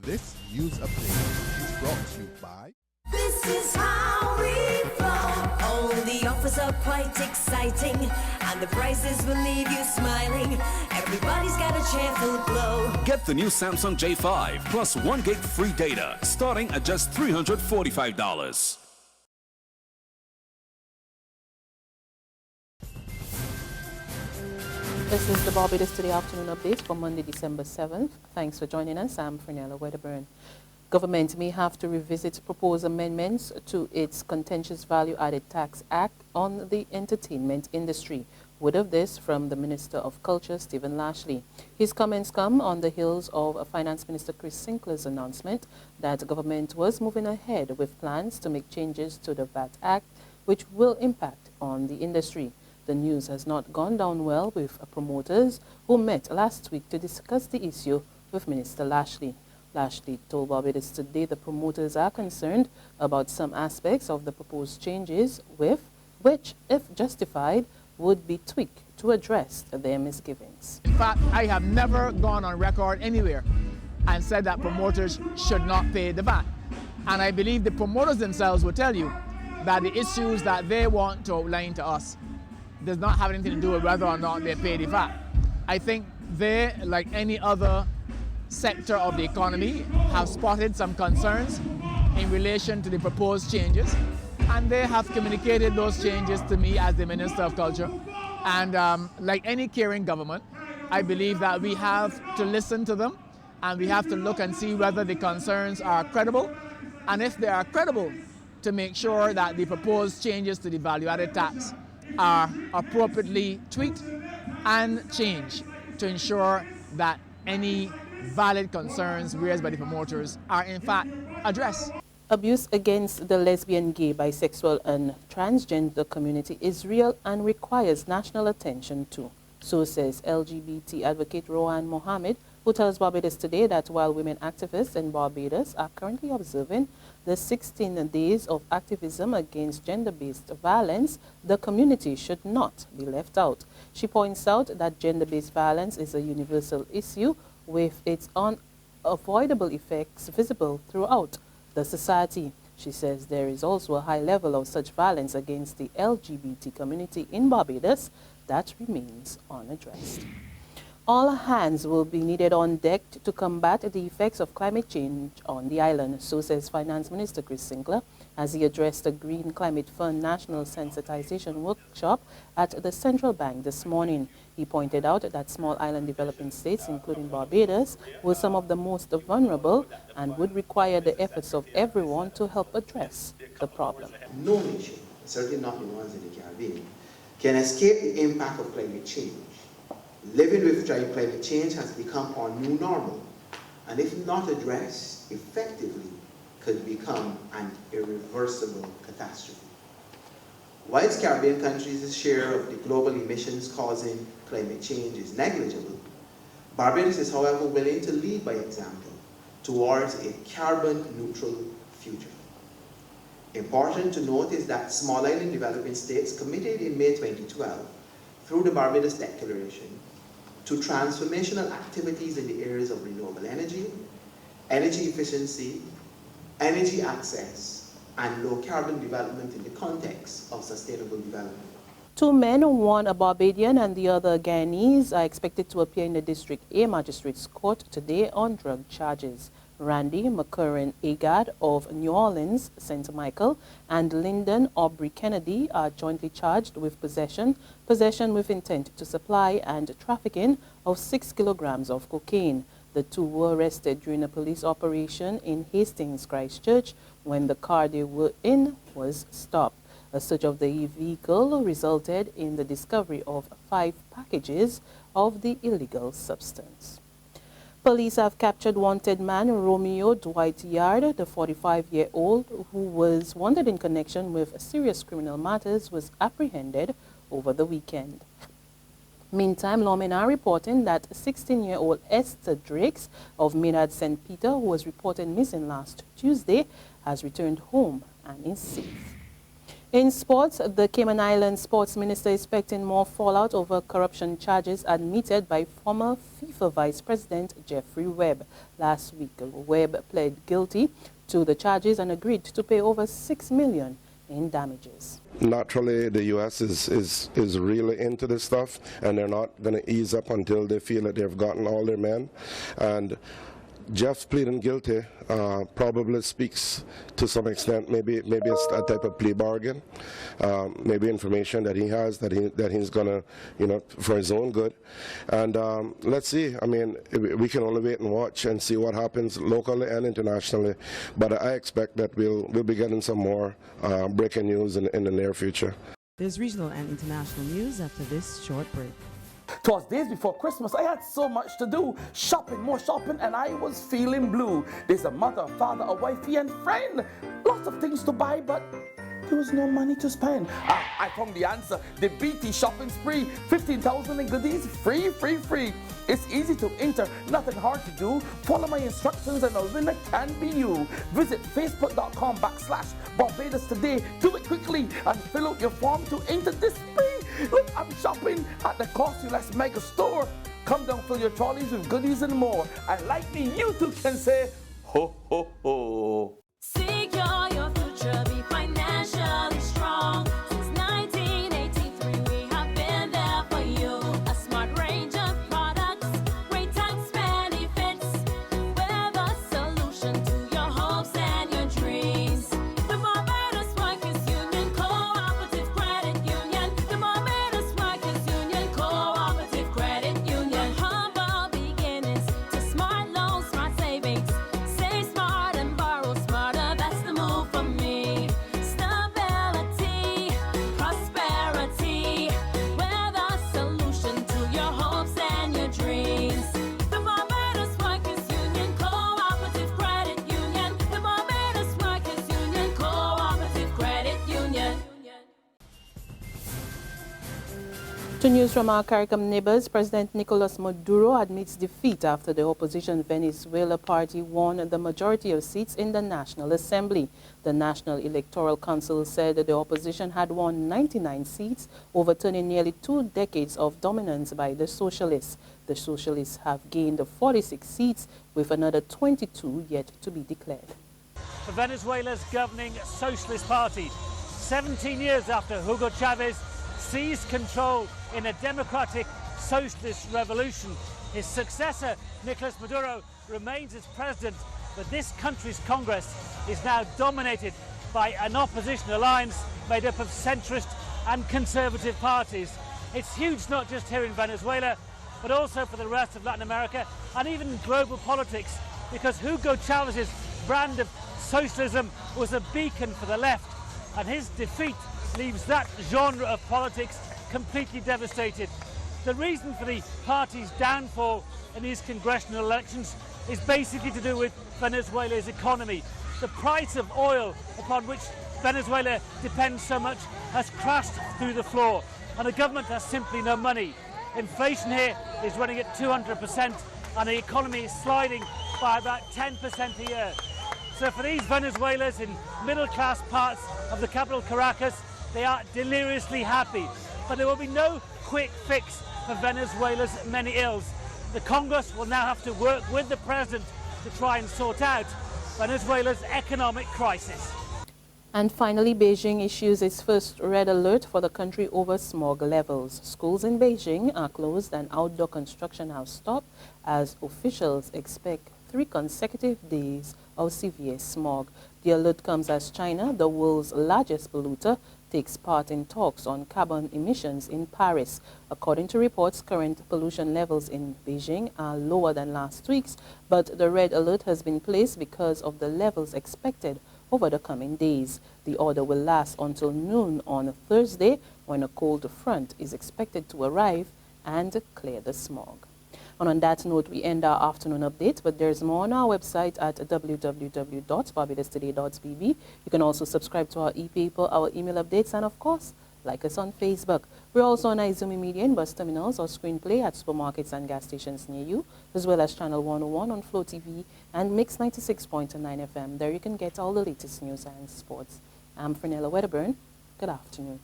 This news update is brought to you by... This is how we flow. All the offers are quite exciting, and the prices will leave you smiling. Everybody's got a cheerful glow. Get the new Samsung J5 plus 1 gig free data starting at just $345. This is the Barbados Today afternoon update for Monday, December 7th. Thanks for joining us. I'm Fernella Wedderburn. Government may have to revisit proposed amendments to its Contentious Value-Added Tax Act on the entertainment industry. Word of this from the Minister of Culture, Stephen Lashley. His comments come on the heels of Finance Minister Chris Sinclair's announcement that the government was moving ahead with plans to make changes to the VAT Act, which will impact on the industry. The news has not gone down well with promoters who met last week to discuss the issue with Minister Lashley. Lashley told Barbados Today the promoters are concerned about some aspects of the proposed changes which, if justified, would be tweaked to address their misgivings. In fact, I have never gone on record anywhere and said that promoters should not pay the VAT. And I believe the promoters themselves will tell you that the issues that they want to outline to us does not have anything to do with whether or not they pay the VAT. I think they, like any other sector of the economy, have spotted some concerns in relation to the proposed changes, and they have communicated those changes to me as the Minister of Culture. And like any caring government, I believe that we have to listen to them, and we have to look and see whether the concerns are credible, and if they are credible, to make sure that the proposed changes to the value-added tax are appropriately tweaked and changed to ensure that any valid concerns raised by the promoters are in fact addressed. Abuse against the lesbian, gay, bisexual and transgender community is real and requires national attention too. So says LGBT advocate Rohan Mohammed, who tells Barbados Today that while women activists in Barbados are currently observing the 16 days of activism against gender-based violence, the community should not be left out. She points out that gender-based violence is a universal issue with its unavoidable effects visible throughout the society. She says there is also a high level of such violence against the LGBT community in Barbados that remains unaddressed. All hands will be needed on deck to combat the effects of climate change on the island, so says Finance Minister Chris Sinclair as he addressed the Green Climate Fund National Sensitization Workshop at the Central Bank this morning. He pointed out that small island developing states, including Barbados, were some of the most vulnerable and would require the efforts of everyone to help address the problem. No nation, certainly not the ones in the Caribbean, can escape the impact of climate change. Living with climate change has become our new normal, and if not addressed effectively, could become an irreversible catastrophe. Whilst Caribbean countries' share of the global emissions causing climate change is negligible, Barbados is, however, willing to lead by example towards a carbon-neutral future. Important to note is that small island developing states committed in May 2012 through the Barbados Declaration to transformational activities in the areas of renewable energy, energy efficiency, energy access, and low carbon development in the context of sustainable development. 2 men, one a Barbadian and the other Guyanese, are expected to appear in the District A Magistrates Court today on drug charges. Randy McCurran Agard of New Orleans, St. Michael, and Lyndon Aubrey Kennedy are jointly charged with possession with intent to supply, and trafficking of 6 kilograms of cocaine. The two were arrested during a police operation in Hastings, Christchurch, when the car they were in was stopped. A search of the vehicle resulted in the discovery of 5 packages of the illegal substance. Police have captured wanted man Romeo Dwight Yarde. The 45-year-old, who was wanted in connection with serious criminal matters, was apprehended over the weekend. Meantime, lawmen are reporting that 16-year-old Esther Drakes of Maynard St. Peter, who was reported missing last Tuesday, has returned home and is safe. In sports, the Cayman Islands sports minister is expecting more fallout over corruption charges admitted by former FIFA Vice President Jeffrey Webb. Last week, Webb pled guilty to the charges and agreed to pay over $6 million in damages. Naturally, the U.S. is really into this stuff, and they're not going to ease up until they feel that they've gotten all their men. And Jeff pleading guilty probably speaks to some extent, maybe it's a type of plea bargain, maybe information that he has that he's gonna, for his own good. And let's see. I mean, we can only wait and watch and see what happens locally and internationally. But I expect that we'll be getting some more breaking news in the near future. There's regional and international news after this short break. It was days before Christmas. I had so much to do. Shopping, more shopping, and I was feeling blue. There's a mother, father, a wifey, and friend. Lots of things to buy, but there was no money to spend. I found the answer. The BT shopping spree. 15,000 in goodies. Free, free, free. It's easy to enter. Nothing hard to do. Follow my instructions and a winner can be you. Visit facebook.com/Barbados today. Do it quickly and fill out your form to enter this spree. Look, I'm shopping at the Costless Mega Store. Come down, fill your trolleys with goodies and more. And like me, you too can say, ho, ho, ho. Secure your future, be financially strong. Since 1983, we have been there for you. A smart range of products, great tax benefits. We're the solution to your hopes and your dreams. The Barbados Workers Union Cooperative Credit Union. The Barbados Workers Union Cooperative Credit Union. Humble beginnings to smart loans, smart savings. Save smart and borrow smarter. That's the move for me. Stability, prosperity. We're the solution to your hopes and your dreams. The Barbados Workers Union Cooperative Credit Union. The Barbados Workers Union Cooperative Credit Union. To news from our CARICOM neighbors, President Nicolas Maduro admits defeat after the opposition Venezuela party won the majority of seats in the National Assembly. The National Electoral Council said that the opposition had won 99 seats, overturning nearly 2 decades of dominance by the socialists. The socialists have gained 46 seats, with another 22 yet to be declared. For Venezuela's governing Socialist Party, 17 years after Hugo Chavez seized control in a democratic socialist revolution, his successor, Nicolas Maduro, remains as president, but this country's Congress is now dominated by an opposition alliance made up of centrist and conservative parties. It's huge not just here in Venezuela, but also for the rest of Latin America and even global politics, because Hugo Chavez's brand of socialism was a beacon for the left, and his defeat leaves that genre of politics completely devastated. The reason for the party's downfall in these congressional elections is basically to do with Venezuela's economy. The price of oil, upon which Venezuela depends so much, has crashed through the floor, and the government has simply no money. Inflation here is running at 200%, and the economy is sliding by about 10% a year. So for these Venezuelans in middle-class parts of the capital, Caracas, they are deliriously happy. But there will be no quick fix for Venezuela's many ills. The Congress will now have to work with the president to try and sort out Venezuela's economic crisis. And finally, Beijing issues its first red alert for the country over smog levels. Schools in Beijing are closed and outdoor construction has stopped as officials expect 3 consecutive days of severe smog. The alert comes as China, the world's largest polluter, takes part in talks on carbon emissions in Paris. According to reports, current pollution levels in Beijing are lower than last week's, but the red alert has been placed because of the levels expected over the coming days. The order will last until noon on Thursday, when a cold front is expected to arrive and clear the smog. And on that note, we end our afternoon update, but there's more on our website at www.barbadostoday.bb. You can also subscribe to our e-paper, our email updates, and of course, like us on Facebook. We're also on Izumi Media in bus terminals or screenplay at supermarkets and gas stations near you, as well as Channel 101 on Flow TV and Mix 96.9 FM. There you can get all the latest news and sports. I'm Fernella Wedderburn. Good afternoon.